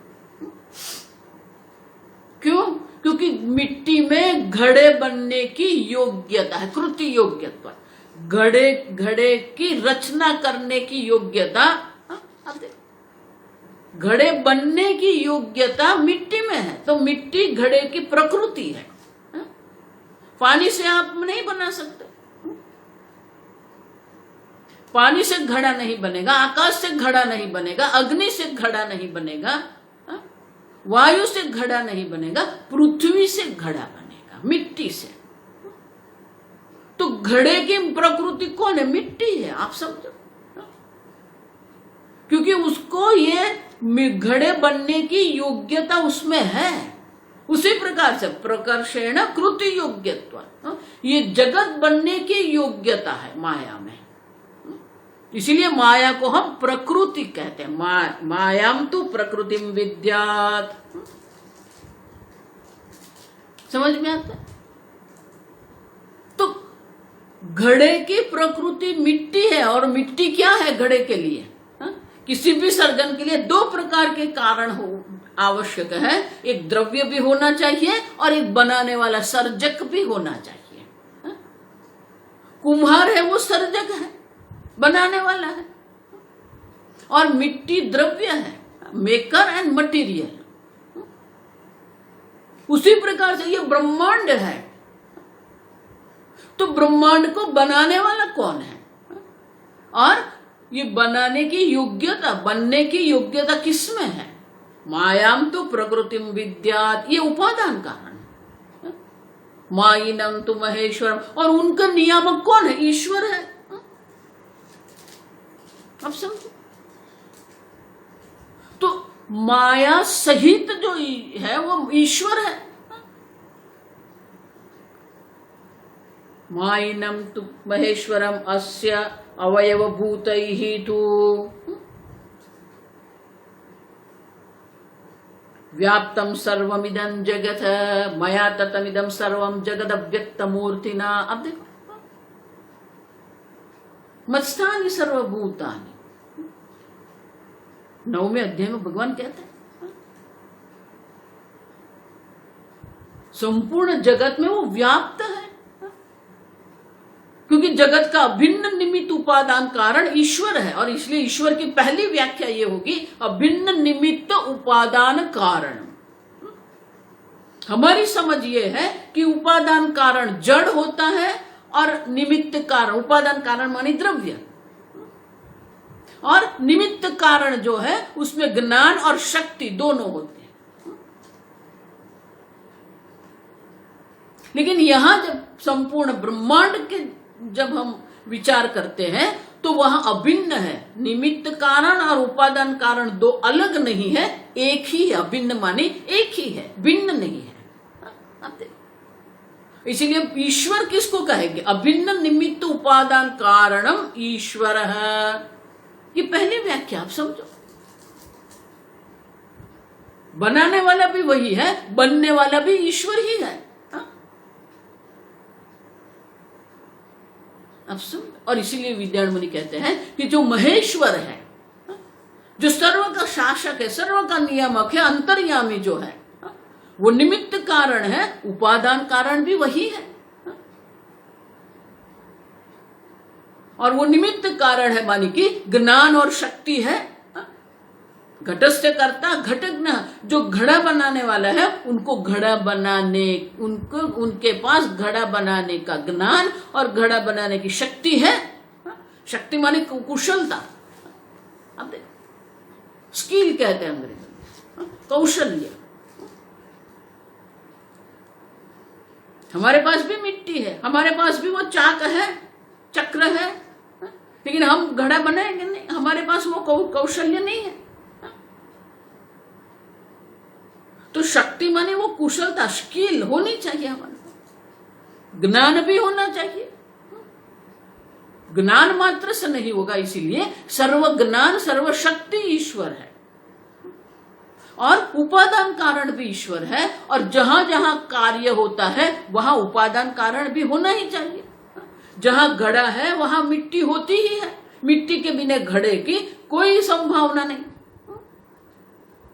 क्यों? क्योंकि मिट्टी में घड़े बनने की योग्यता है, कृति योग्यता। घड़े की रचना करने की योग्यता, घड़े बनने की योग्यता मिट्टी में है। तो मिट्टी घड़े की प्रकृति है। पानी से आप नहीं बना सकते। पानी से घड़ा नहीं बनेगा, आकाश से घड़ा नहीं बनेगा, अग्नि से घड़ा नहीं बनेगा, वायु से घड़ा नहीं बनेगा, पृथ्वी से घड़ा बनेगा, मिट्टी से। तो घड़े की प्रकृति कौन है? मिट्टी है, आप समझो। क्योंकि उसको ये घड़े बनने की योग्यता उसमें है। उसी प्रकार से प्रकर्षेण कृति योग्यत्व, ये जगत बनने की योग्यता है माया में। इसीलिए माया को हम प्रकृति कहते हैं। मायाम तो प्रकृतिम विद्यात्। समझ में आता है? तो घड़े की प्रकृति मिट्टी है, और मिट्टी क्या है घड़े के लिए? किसी भी सर्जन के लिए दो प्रकार के कारण आवश्यक है। एक द्रव्य भी होना चाहिए और एक बनाने वाला सर्जक भी होना चाहिए। कुम्हार है वो सर्जक है, बनाने वाला है, और मिट्टी द्रव्य है, मेकर एंड मटेरियल। उसी प्रकार से ये ब्रह्मांड है, तो ब्रह्मांड को बनाने वाला कौन है? और ये बनाने की योग्यता, बनने की योग्यता किसमें है? मायाम तो प्रकृतिम विद्यात्, ये उपादान कारण है। मायिनम तो महेश्वरम, और उनका नियामक कौन है? ईश्वर है। अब समझो, तो माया सहित जो है वो ईश्वर है। मायिनम तु महेश्वरम अस्य अवयव भूतैहि तु व्याप्तम सर्वमिदं जगत मया ततमिदं सर्वम जगद अव्यक्त मूर्तिना। अब देखो, मत्स्थानि सर्वभूतानि, 9वें अध्याय में भगवान कहते हैं संपूर्ण जगत में वो व्याप्त है, क्योंकि जगत का अभिन्न निमित्त उपादान कारण ईश्वर है। और इसलिए ईश्वर की पहली व्याख्या ये होगी अभिन्न निमित्त उपादान कारण। हमारी समझ ये है कि उपादान कारण जड़ होता है और निमित्त कारण, उपादान कारण मानी द्रव्य, और निमित्त कारण जो है उसमें ज्ञान और शक्ति दोनों होते हैं। लेकिन यहां जब संपूर्ण ब्रह्मांड के जब हम विचार करते हैं तो वहां अभिन्न है। निमित्त कारण और उपादान कारण दो अलग नहीं है, एक ही है। अभिन्न माने एक ही है, भिन्न नहीं है। इसीलिए ईश्वर किसको कहेंगे? अभिन्न निमित्त उपादान कारणम ईश्वर है। ये पहली व्याख्या आप समझो। बनाने वाला भी वही है, बनने वाला भी ईश्वर ही है। अब सुन, और इसीलिए विद्यारण्य मुनि कहते हैं कि जो महेश्वर है, जो सर्व का शासक है, सर्व का नियामक है, अंतर्यामी जो है, वो निमित्त कारण है, उपादान कारण भी वही है। और वो निमित्त कारण है मानी कि ज्ञान और शक्ति है। घटस्थ कर्ता घटज्ञ, जो घड़ा बनाने वाला है उनको घड़ा बनाने, उनके पास घड़ा बनाने का ज्ञान और घड़ा बनाने की शक्ति है। शक्ति माने कुशलता। अब देखो, स्किल कहते हैं अंग्रेजी में, कौशल्य। हमारे पास भी मिट्टी है, हमारे पास भी वो चाक है, चक्र है, लेकिन हम घड़ा बनाएंगे नहीं, हमारे पास वो कौशल्य नहीं है। तो शक्ति माने वो कुशलता, स्किल होनी चाहिए हमारे। ज्ञान भी होना चाहिए। ज्ञान मात्र से नहीं होगा, इसीलिए सर्व ज्ञान सर्व शक्ति ईश्वर है, और उपादान कारण भी ईश्वर है। और जहां जहां कार्य होता है वहां उपादान कारण भी होना ही चाहिए। जहां घड़ा है वहां मिट्टी होती ही है, मिट्टी के बिना घड़े की कोई संभावना नहीं।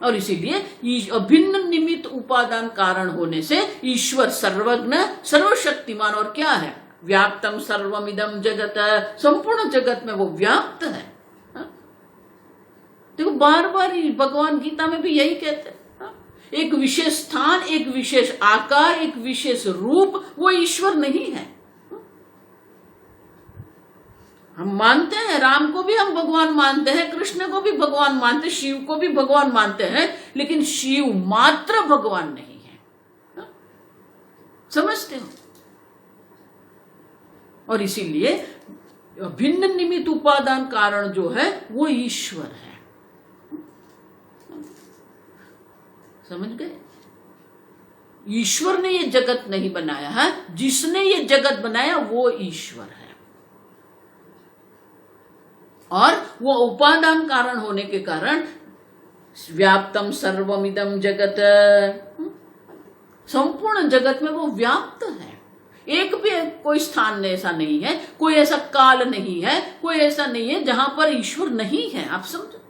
और इसीलिए अभिन्न निमित्त उपादान कारण होने से ईश्वर सर्वज्ञ सर्वशक्तिमान, और क्या है? व्याप्तम सर्वमिदम जगत, संपूर्ण जगत में वो व्याप्त है। देखो, बार बार भगवान गीता में भी यही कहते हैं, एक विशेष स्थान, एक विशेष आकार, एक विशेष रूप, वो ईश्वर नहीं है। हम मानते हैं, राम को भी हम भगवान मानते हैं, कृष्ण को भी भगवान मानते हैं, शिव को भी भगवान मानते हैं, लेकिन शिव मात्र भगवान नहीं है। समझते हो? और इसीलिए भिन्न निमित्त उपादान कारण जो है वो ईश्वर है। समझ गए? ईश्वर ने ये जगत नहीं बनाया है, जिसने ये जगत बनाया वो ईश्वर है। और वो उपादान कारण होने के कारण व्याप्तम सर्वमिदं जगत, संपूर्ण जगत में वो व्याप्त है। एक भी कोई स्थान ऐसा नहीं है, कोई ऐसा काल नहीं है, कोई ऐसा नहीं है जहां पर ईश्वर नहीं है। आप समझो,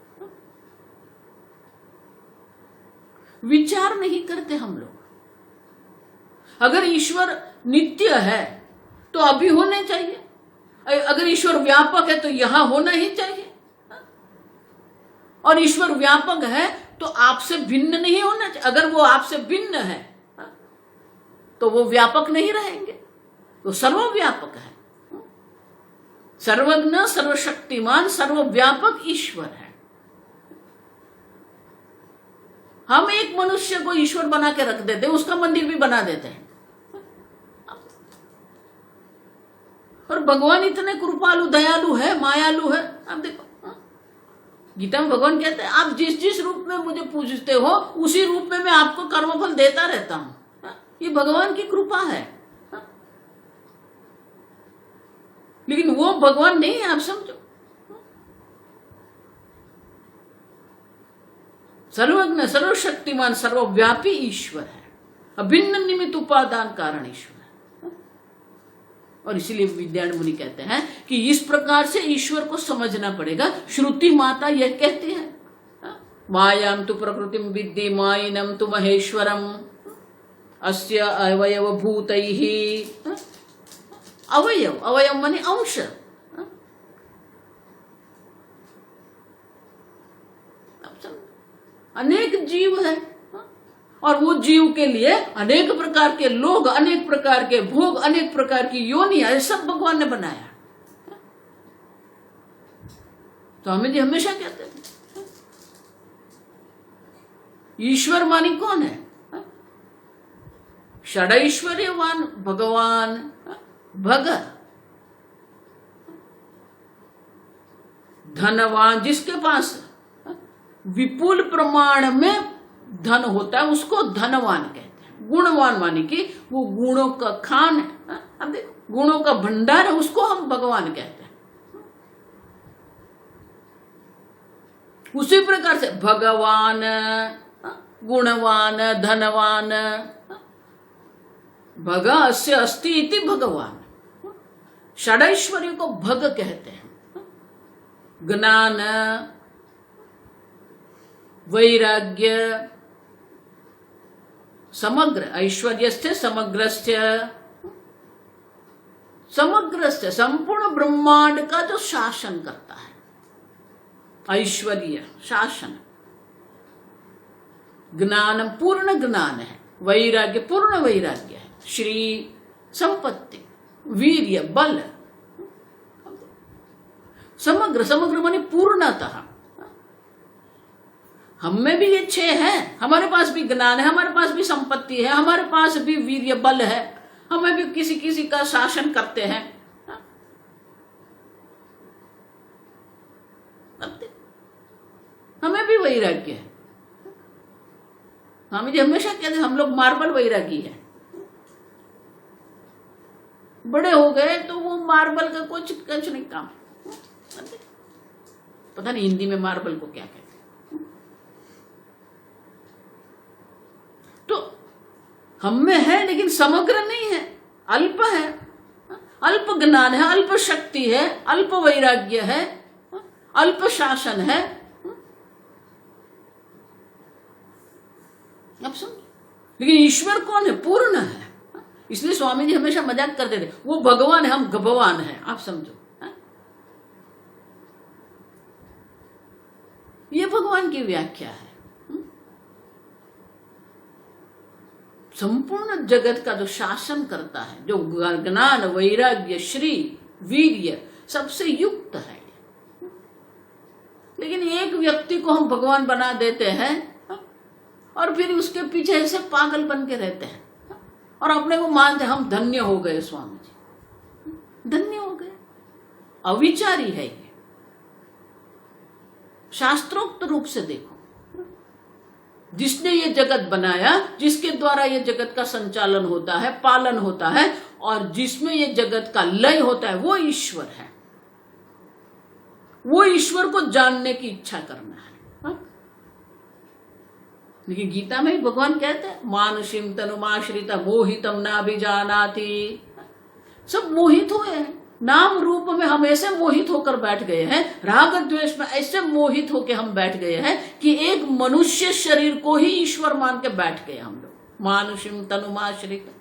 विचार नहीं करते हम लोग। अगर ईश्वर नित्य है तो अभी होने चाहिए, अगर ईश्वर व्यापक है तो यहां होना ही चाहिए, और ईश्वर व्यापक है तो आपसे भिन्न नहीं होना चाहिए। अगर वो आपसे भिन्न है तो वो व्यापक नहीं रहेंगे, तो सर्वव्यापक है, सर्वज्ञ, सर्वशक्तिमान, सर्वव्यापक ईश्वर है। हम एक मनुष्य को ईश्वर बना के रख देते हैं, उसका मंदिर भी बना देते हैं। और भगवान इतने कृपालु, दयालु है, मायालु है। आप देखो, गीता में भगवान कहते हैं आप जिस जिस रूप में मुझे पूजते हो उसी रूप में मैं आपको कर्मफल देता रहता हूं। ये भगवान की कृपा है। लेकिन वो भगवान नहीं है, आप समझो। सर्वज्ञ, सर्वशक्तिमान, सर्वव्यापी ईश्वर है, अभिन्न निमित्त उपादान कारण ईश्वर है। और इसीलिए विद्यारण्य मुनि कहते हैं कि इस प्रकार से ईश्वर को समझना पड़ेगा। श्रुति माता यह कहती है, मायां तु प्रकृतिम विद्धि मायिनम तु महेश्वरम अस्य अवयव भूतैः। अवयव, अवयव माने अंश। अनेक जीव है, और वो जीव के लिए अनेक प्रकार के लोग, अनेक प्रकार के भोग, अनेक प्रकार की योनियां, ये सब भगवान ने बनाया। तो हमें जी हमेशा कहते हैं ईश्वर मानी कौन है? षडैश्वर्यवान भगवान भग, धनवान, जिसके पास विपुल प्रमाण में धन होता है उसको धनवान कहते हैं। गुणवान माने कि वो गुणों का खान है, अब देखो गुणों का भंडार है, उसको हम भगवान कहते हैं। उसी प्रकार से भगवान, गुणवान, धनवान, भग अस्य अस्ति इति भगवान। षडैश्वर्य को भग कहते हैं। ज्ञान, वैराग्य, समग्र, ऐश्वर्यस्य समग्रस्य, समग्रस्य संपूर्ण ब्रह्मांड का जो शासन करता है, ऐश्वर्य शासन, ज्ञान पूर्ण ज्ञान है, वैराग्य पूर्ण वैराग्य है, श्री संपत्ति, वीर्य बल, समग्र, समग्र माने पूर्णतः। हम में भी ये 6 हैं, हमारे पास भी ज्ञान है, हमारे पास भी संपत्ति है, हमारे पास भी वीर्य बल है, हमें भी किसी किसी का शासन करते हैं। हमें भी वैराग्य है। हम जी हमेशा कहते हैं हम लोग मार्बल वैरागी है। बड़े हो गए तो वो मार्बल का कुछ नहीं काम। पता नहीं हिंदी में मार्बल को क्या कहते हैं। तो हम में है लेकिन समग्र नहीं है, अल्प है, अल्प ज्ञान है, अल्प शक्ति है, अल्प वैराग्य है, अल्प शासन है। अब समझ। लेकिन ईश्वर कौन है? पूर्ण है। इसलिए स्वामी जी हमेशा मजाक करते थे, वो भगवान है, हम गभवान है। आप समझो, ये भगवान की व्याख्या है। संपूर्ण जगत का जो शासन करता है, जो ज्ञान, वैराग्य, श्री, वीर्य सबसे युक्त है। लेकिन एक व्यक्ति को हम भगवान बना देते हैं और फिर उसके पीछे ऐसे पागल बन के रहते हैं और अपने को मानते हम धन्य हो गए स्वामी जी। धन्य हो गए। अविचारी है ये, शास्त्रोक्त रूप से देखो। जिसने ये जगत बनाया, जिसके द्वारा ये जगत का संचालन होता है, पालन होता है, और जिसमें ये जगत का लय होता है, वो ईश्वर है। वो ईश्वर को जानने की इच्छा करना है। लेकिन गीता में भगवान कहते हैं मानुषिम तनुमाश्रिता मोहितम नाभिजानाति। सब मोहित हुए हैं, नाम रूप में हम ऐसे मोहित होकर बैठ गए हैं, राग द्वेष में ऐसे मोहित होकर हम बैठ गए हैं कि एक मनुष्य शरीर को ही ईश्वर मान के बैठ गए हम लोग। मानुषिम तनुमाश्रिता।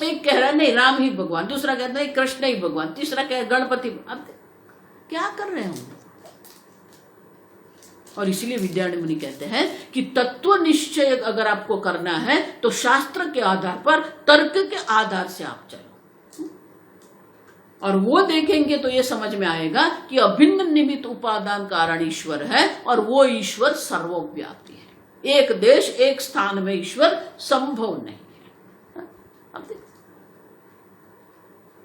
एक कह रहा है नहीं राम ही भगवान, दूसरा कहता है कृष्ण ही भगवान, तीसरा कह गणपति। अब क्या कर रहे हैं हम लोग? और इसलिए विद्यारण्य मुनि कहते हैं कि तत्व निश्चय अगर आपको करना है तो शास्त्र के आधार पर, तर्क के आधार से आप चलो, और वो देखेंगे तो ये समझ में आएगा कि अभिन्न निमित्त उपादान कारण ईश्वर है, और वो ईश्वर सर्वव्यापी है। एक देश एक स्थान में ईश्वर संभव नहीं है। अब देखो,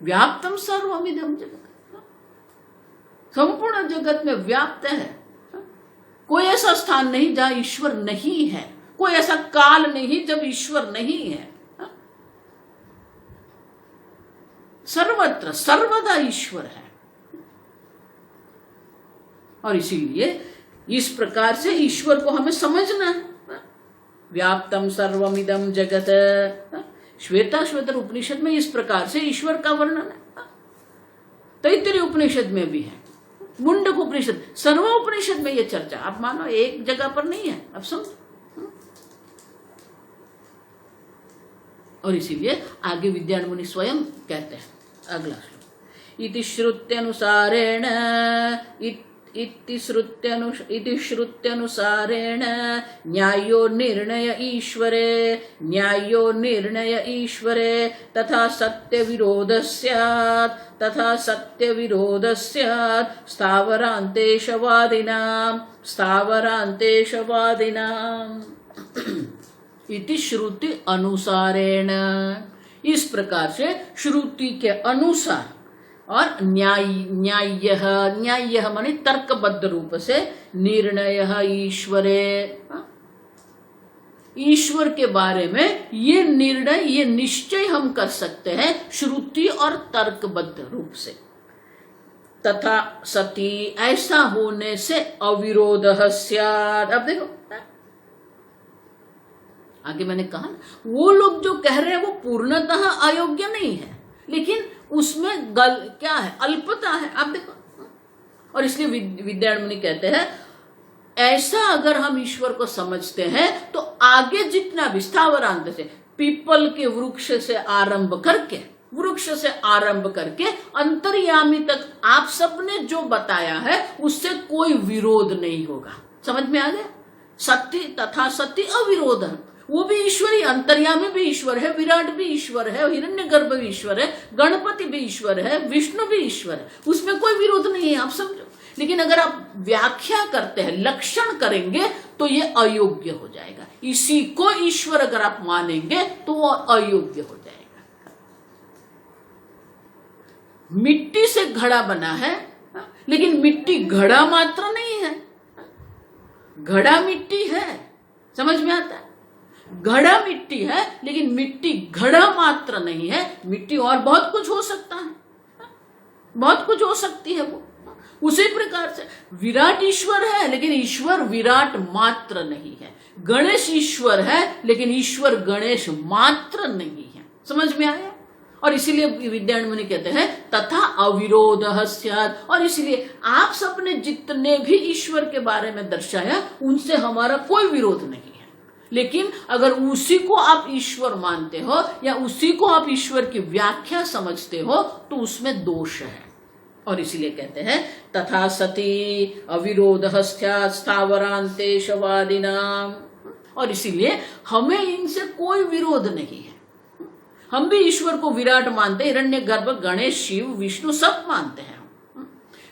व्याप्तम सर्वमिदं जगत, संपूर्ण जगत में व्याप्त है। कोई ऐसा स्थान नहीं जहां ईश्वर नहीं है, कोई ऐसा काल नहीं जब ईश्वर नहीं है। सर्वत्र सर्वदा ईश्वर है। और इसीलिए इस प्रकार से ईश्वर को हमें समझना है। व्याप्तम सर्वमिदं जगत, श्वेताश्वतर उपनिषद में इस प्रकार से ईश्वर का वर्णन है। तैत्तिरीय उपनिषद में भी है, मुंडक उपनिषद, सर्वोपनिषद में ये चर्चा। आप मानो एक जगह पर नहीं है, अब समझो। और इसीलिए आगे विद्यारण्य मुनि स्वयं कहते हैं, अगला श्लोक, इति श्रुत्यनुसारेण इति श्रुत्यनुसारेण न्यायो निर्णय ईश्वरे तथा सत्य विरोध स्यात् स्थावरांतेशवादिनाम् इति श्रुति अनुसारेण। इस प्रकार से श्रुति के अनुसार और न्याय्य माने तर्कबद्ध रूप से, निर्णय ईश्वरे, ईश्वर के बारे में ये निर्णय, ये निश्चय हम कर सकते हैं श्रुति और तर्कबद्ध रूप से। तथा सती, ऐसा होने से अविरोधः स्यात्। अब देखो आगे मैंने कहा वो लोग जो कह रहे हैं वो पूर्णतः अयोग्य नहीं है, लेकिन उसमें क्या है, अल्पता है। आप देखो, और इसलिए विद्यारण्य मुनि कहते हैं ऐसा अगर हम ईश्वर को समझते हैं तो आगे जितना भी स्थावरांत से, पीपल के वृक्ष से आरंभ करके अंतर्यामी तक आप सबने जो बताया है उससे कोई विरोध नहीं होगा। समझ में आ गया? सत्य तथा सत्य अविरोध, वो भी ईश्वर ही, अंतर्यामी भी ईश्वर है, विराट भी ईश्वर है, हिरण्यगर्भ भी ईश्वर है, गणपति भी ईश्वर है, विष्णु भी ईश्वर है, उसमें कोई विरोध नहीं है। आप समझो। लेकिन अगर आप व्याख्या करते हैं, लक्षण करेंगे तो ये अयोग्य हो जाएगा। इसी को ईश्वर अगर आप मानेंगे तो वो अयोग्य हो जाएगा। मिट्टी से घड़ा बना है, लेकिन मिट्टी घड़ा मात्र नहीं है, घड़ा मिट्टी है। समझ में आता है? घड़ा मिट्टी है, लेकिन मिट्टी घड़ा मात्र नहीं है। मिट्टी और बहुत कुछ हो सकता है, बहुत कुछ हो सकती है वो। उसी प्रकार से विराट ईश्वर है, लेकिन ईश्वर विराट मात्र नहीं है। गणेश ईश्वर है, लेकिन ईश्वर गणेश मात्र नहीं है। समझ में आया? और इसीलिए विद्यारण्य मुनि कहते हैं तथा अविरोधः स्यात्। और इसीलिए आप सबने जितने भी ईश्वर के बारे में दर्शाया उनसे हमारा कोई विरोध नहीं है। लेकिन अगर उसी को आप ईश्वर मानते हो या उसी को आप ईश्वर की व्याख्या समझते हो तो उसमें दोष है। और इसीलिए कहते हैं तथा सती अविरोधः स्यात् स्थावरांतेशवादिनाम्। और इसीलिए हमें इनसे कोई विरोध नहीं है। हम भी ईश्वर को विराट मानते हैं, हिरण्यगर्भ, गणेश, शिव, विष्णु सब मानते हैं।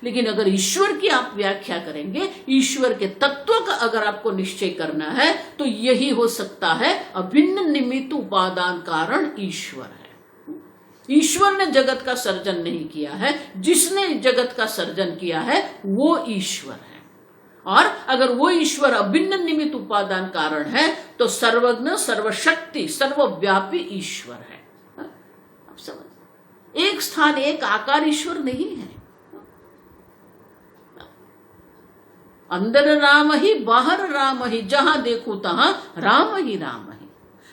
लेकिन अगर ईश्वर की आप व्याख्या करेंगे, ईश्वर के तत्व का अगर आपको निश्चय करना है तो यही हो सकता है अभिन्न निमित्त उपादान कारण ईश्वर है। ईश्वर ने जगत का सर्जन नहीं किया है, जिसने जगत का सर्जन किया है वो ईश्वर है। और अगर वो ईश्वर अभिन्न निमित्त उपादान कारण है तो सर्वज्ञ, सर्वशक्ति, सर्वव्यापी ईश्वर है। आप समझ, एक स्थान एक आकार ईश्वर नहीं है। अंदर राम ही, बाहर राम ही, जहां देखो तहां राम ही राम ही।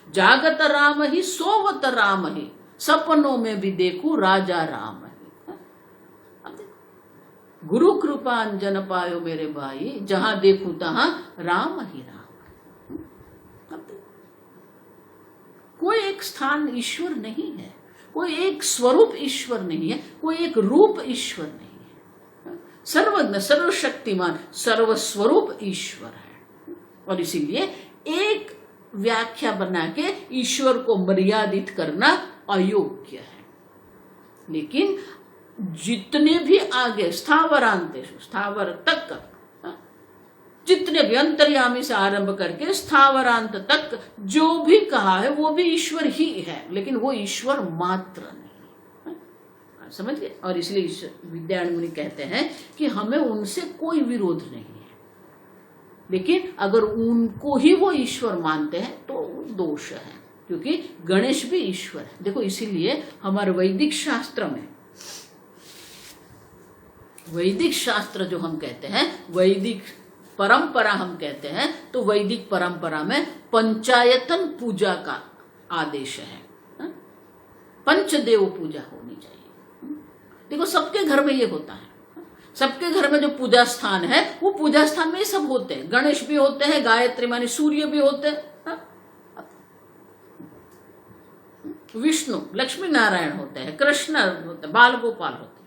जागत राम ही, सोवत राम ही, सपनों में भी देखूं राजा राम ही। गुरु कृपा अंजन पायो मेरे भाई, जहां देखूं तहां राम ही राम। कोई एक स्थान ईश्वर नहीं है, कोई एक स्वरूप ईश्वर नहीं है, कोई एक रूप ईश्वर नहीं है। सर्वज्ञ, सर्वशक्तिमान, सर्वस्वरूप ईश्वर है। और इसीलिए एक व्याख्या बना के ईश्वर को मर्यादित करना अयोग्य है। लेकिन जितने भी आगे स्थावरांतेषु, स्थावर तक, जितने भी अंतर्यामी से आरंभ करके स्थावरांत तक जो भी कहा है वो भी ईश्वर ही है, लेकिन वो ईश्वर मात्र नहीं। समझ गए? और इसलिए विद्यायन मुनि कहते हैं कि हमें उनसे कोई विरोध नहीं है, लेकिन अगर उनको ही वो ईश्वर मानते हैं तो दोष है, क्योंकि गणेश भी ईश्वर है। देखो, इसीलिए हमारे वैदिक शास्त्र में, वैदिक शास्त्र जो हम कहते हैं, वैदिक परंपरा हम कहते हैं, तो वैदिक परंपरा में पंचायतन पूजा का आदेश है। पंचदेव पूजा होनी चाहिए। देखो, सबके घर में ये होता है, सबके घर में जो पूजा स्थान है वो पूजा स्थान में ये सब होते हैं। गणेश भी होते हैं, गायत्री मानी सूर्य भी होते हैं, विष्णु, लक्ष्मी नारायण होते हैं, कृष्ण होते हैं, बाल गोपाल होते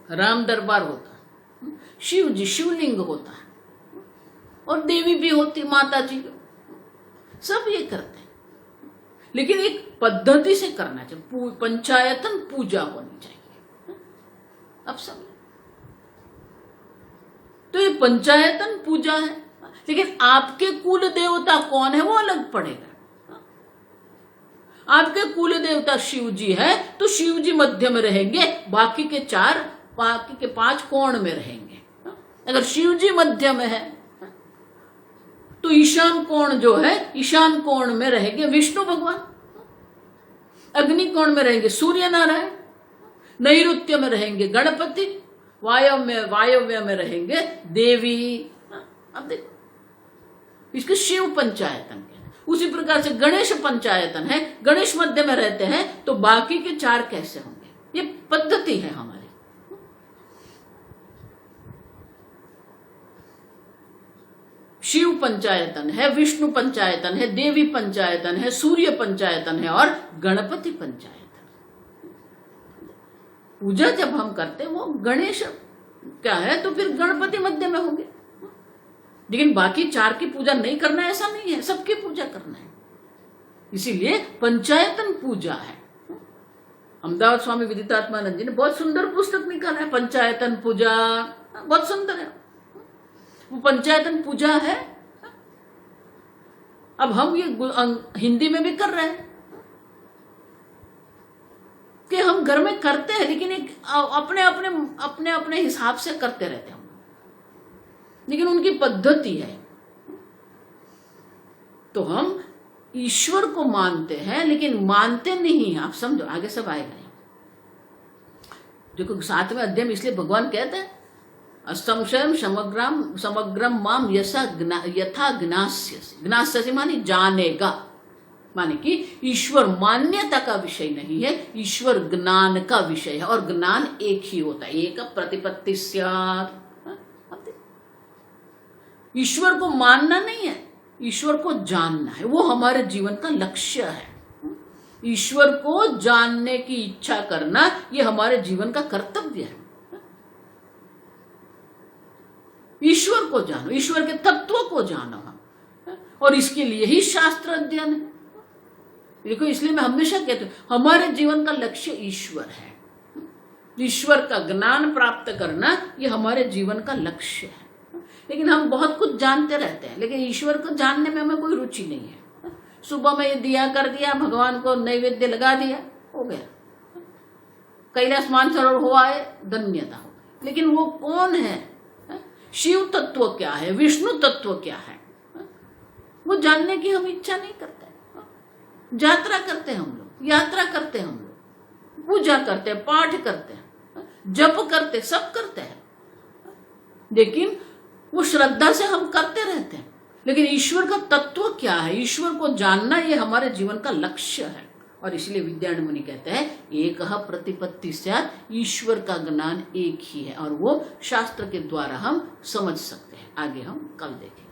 हैं, राम दरबार होता है, शिव जी, शिवलिंग होता है, और देवी भी होती, माता जी, सब ये करते हैं। लेकिन एक पद्धति से करना चाहिए, पंचायतन पूजा होनी चाहिए। अब सब तो ये पंचायतन पूजा है, लेकिन आपके कुल देवता कौन है वो अलग पड़ेगा। आपके कुल देवता शिव जी है तो शिव जी मध्य में रहेंगे, बाकी के 5 कोण में रहेंगे। अगर शिव जी मध्य में है तो ईशान कोण जो है, ईशान कोण में रहेंगे विष्णु भगवान, अग्नि कोण में रहेंगे सूर्य नारायण, नैऋत्य में रहेंगे गणपति, वायव्य में रहेंगे देवी। अब देखो, इसके शिव पंचायतन के, उसी प्रकार से गणेश पंचायतन है, गणेश मध्य में रहते हैं तो बाकी के 4 कैसे होंगे? ये पद्धति है हमारी। शिव पंचायतन है, विष्णु पंचायतन है, देवी पंचायतन है, सूर्य पंचायतन है और गणपति पंचायतन। पूजा जब हम करते हैं वो गणेश क्या है तो फिर गणपति मध्य में होंगे, लेकिन बाकी 4 की पूजा नहीं करना है ऐसा नहीं है, सबकी पूजा करना है। इसीलिए पंचायतन पूजा है। अहमदाबाद स्वामी विदितात्मानंद जी ने बहुत सुंदर पुस्तक निकाला है, पंचायतन पूजा, बहुत सुंदर है। वो पंचायतन पूजा है। अब हम ये हिंदी में भी कर रहे हैं कि हम घर में करते हैं, लेकिन एक अपने अपने हिसाब से करते रहते हैं, लेकिन उनकी पद्धति है। तो हम ईश्वर को मानते हैं लेकिन मानते नहीं हैं। आप समझो, आगे सब आएगा। देखो, 7वें अध्याय में इसलिए भगवान कहते हैं असंशयम समग्रम माम यथा ज्ञास्यसि। ज्ञास्यसि माने जानेगा, माने कि ईश्वर मान्यता का विषय नहीं है, ईश्वर ज्ञान का विषय है, और ज्ञान एक ही होता है, एक प्रतिपत्ति स्यात्। ईश्वर को मानना नहीं है, ईश्वर को जानना है, वो हमारे जीवन का लक्ष्य है। ईश्वर को जानने की इच्छा करना ये हमारे जीवन का कर्तव्य है। ईश्वर को जानो, ईश्वर के तत्व को जानो, और इसके लिए ही शास्त्र अध्ययन है। देखो, इसलिए मैं हमेशा कहती हूं हमारे जीवन का लक्ष्य ईश्वर है। ईश्वर का ज्ञान प्राप्त करना ये हमारे जीवन का लक्ष्य है। लेकिन हम बहुत कुछ जानते रहते हैं, लेकिन ईश्वर को जानने में हमें कोई रुचि नहीं है। सुबह में ये दिया कर दिया, भगवान को नैवेद्य लगा दिया, हो गया, कैलाश मानसरोवर हो आए, धन्यता हो गई। लेकिन वो कौन है, शिव तत्व क्या है, विष्णु तत्व क्या है, वो जानने की हम इच्छा नहीं करते। यात्रा करते हैं हम लोग, यात्रा करते हैं हम लोग, पूजा करते हैं, पाठ करते हैं, जप करते, सब करते हैं, लेकिन वो श्रद्धा से हम करते रहते हैं। लेकिन ईश्वर का तत्व क्या है, ईश्वर को जानना, ये हमारे जीवन का लक्ष्य है। और इसलिए विद्यारण्य मुनि कहते हैं एक प्रतिपत्ति स्यात्, ईश्वर का ज्ञान एक ही है, और वो शास्त्र के द्वारा हम समझ सकते हैं। आगे हम कल देखेंगे।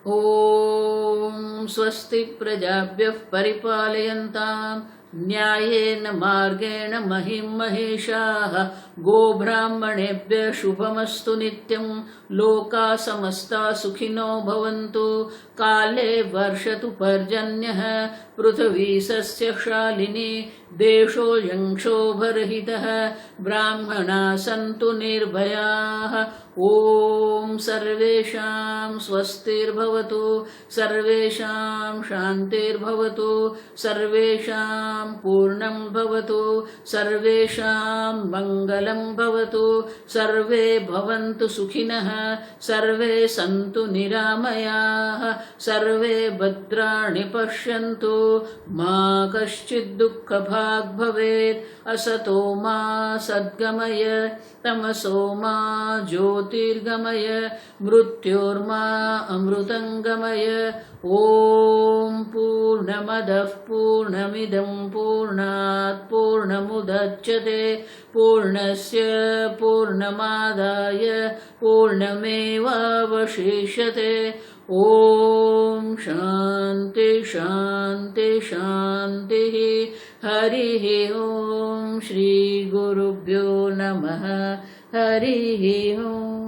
ओम स्वस्ति प्रजाभ्यः परिपालयन्ताम् न्यायेन मार्गेण महिं महिषाः, गोब्राह्मणेभ्यः शुभमस्तु नित्यं, लोकाः समस्ताः सुखिनो भवन्तु, काले वर्षतु पर्जन्यः, पृथिवी सस्यशालिनी, देशोऽयं क्षोभरहितः, ब्राह्मणाः सन्तु निर्भयाः। ओम सर्वेषां स्वस्तिर्भवतु, सर्वेषां शान्तिर्भवतु, सर्वेषां पूर्णं भवतु, सर्वेषां मङ्गलं भवतु, सर्वे भवन्तु सुखिनः, सर्वे सन्तु निरामयाः, सर्वे भद्राणि पश्यन्तु, मा कश्चित् दुःखभाग् भवेत्। असतो मा सद्गमय, तमसो मा ज्योतिर्गमय, मृत्योर्मा अमृतंगमय। ओम पूर्णमदः पूर्णमिदं पूर्णात् पूर्णमुदच्यते, पूर्णस्य पूर्णमादाय पूर्णमेवावशिष्यते। ओम शांति शांति शांति। हरिः ओम। श्री गुरुभ्यो नमः। हरिः ओम।